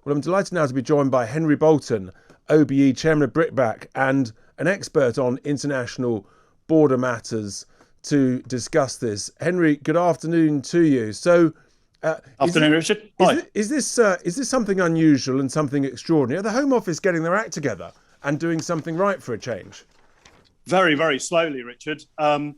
Well, I'm delighted now to be joined by Henry Bolton, OBE Chairman of BRICBAC and an expert on international border matters to discuss this. Henry, good afternoon to you. So, Afternoon, Richard. Hi. is this something unusual and something extraordinary? Are the Home Office getting their act together and doing something right for a change? Very, very slowly, Richard. In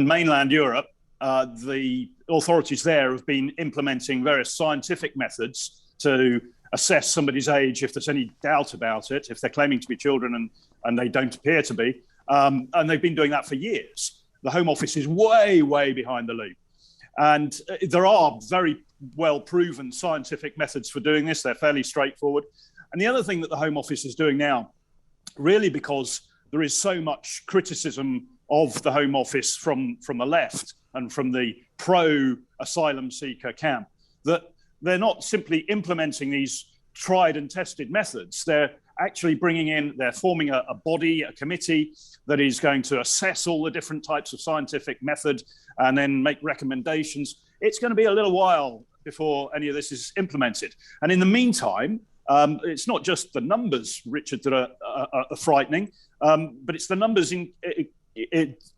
mainland Europe, the authorities there have been implementing various scientific methods to assess somebody's age if there's any doubt about it, if they're claiming to be children and they don't appear to be. And they've been doing that for years. The Home Office is way, way behind the loop. And there are very well proven scientific methods for doing this. They're fairly straightforward. And the other thing that the Home Office is doing now, really because there is so much criticism of the Home Office from the left and from the pro-asylum seeker camp, that they're not simply implementing these tried and tested methods. They're actually they're forming a body, a committee that is going to assess all the different types of scientific method and then make recommendations. It's going to be a little while before any of this is implemented. And in the meantime, it's not just the numbers, Richard, that are frightening, but it's the numbers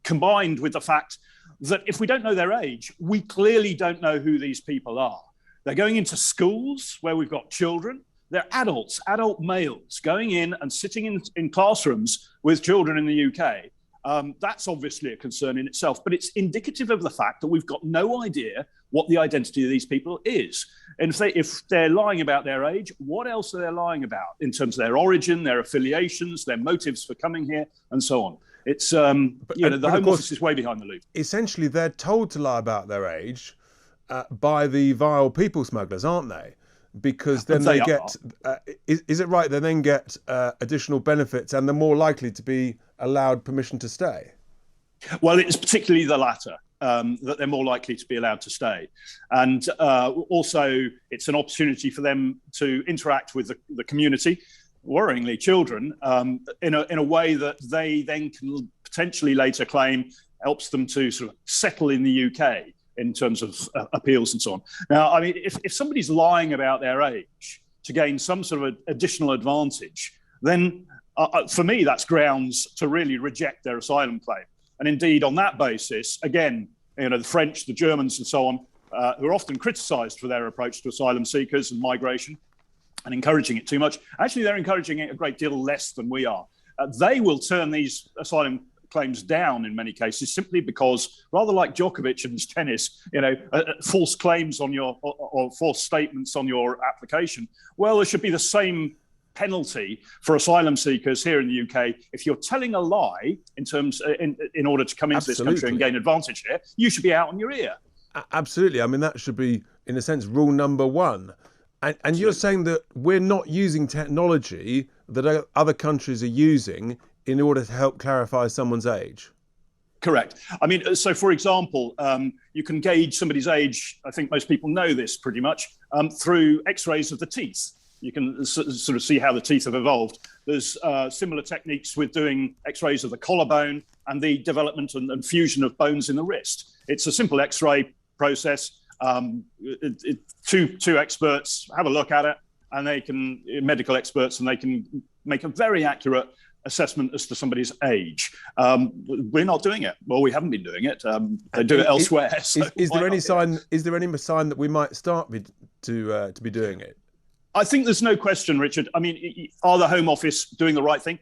combined with the fact that if we don't know their age, we clearly don't know who these people are. They're going into schools where we've got children. They're adults, adult males, going in and sitting in classrooms with children in the UK. That's obviously a concern in itself, but it's indicative of the fact that we've got no idea what the identity of these people is. And if they're lying about their age, what else are they lying about in terms of their origin, their affiliations, their motives for coming here, and so on? It's, the Home Office is way behind the loop. Essentially, they're told to lie about their age by the vile people smugglers, aren't they? Because then they get, is it right, they then get additional benefits and they're more likely to be allowed permission to stay? Well, it's particularly the latter, that they're more likely to be allowed to stay. And also, it's an opportunity for them to interact with the community, worryingly children, in a way that they then can potentially later claim helps them to sort of settle in the UK in terms of appeals and so on. Now, I mean, if somebody's lying about their age to gain some sort of additional advantage, then for me, that's grounds to really reject their asylum claim. And indeed, on that basis, again, the French, the Germans and so on, who are often criticised for their approach to asylum seekers and migration and encouraging it too much. Actually, they're encouraging it a great deal less than we are. They will turn these asylum claims down in many cases simply because, rather like Djokovic and tennis, false claims on or false statements on your application. Well, there should be the same penalty for asylum seekers here in the UK. If you're telling a lie in order to come into this country and gain advantage here, you should be out on your ear. Absolutely. I mean, that should be, in a sense, rule number one. And you're saying that we're not using technology that other countries are using in order to help clarify someone's age? Correct. I mean, so for example, you can gauge somebody's age, I think most people know this pretty much, through x-rays of the teeth. You can sort of see how the teeth have evolved. There's similar techniques with doing x-rays of the collarbone and the development and fusion of bones in the wrist. It's a simple x-ray process. Two experts have a look at it, and medical experts, and they can make a very accurate assessment as to somebody's age. We're not doing it. Well, we haven't been doing it. They do it elsewhere. Is there any sign that we might start to be doing it? I think there's no question, Richard. I mean, are the Home Office doing the right thing?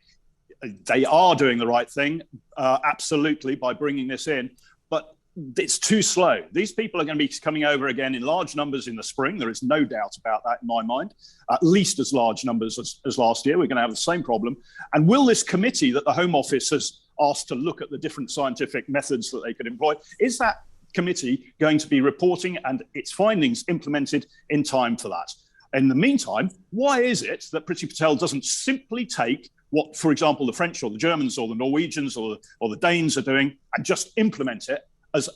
They are doing the right thing, absolutely, by bringing this in. But it's too slow. These people are going to be coming over again in large numbers in the spring. There is no doubt about that in my mind. At least as large numbers as last year. We're going to have the same problem. And will this committee that the Home Office has asked to look at the different scientific methods that they could employ, is that committee going to be reporting and its findings implemented in time for that? In the meantime, why is it that Priti Patel doesn't simply take what, for example, the French or the Germans or the Norwegians or the Danes are doing and just implement it as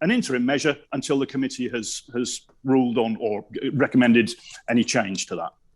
an interim measure until the committee has ruled on or recommended any change to that?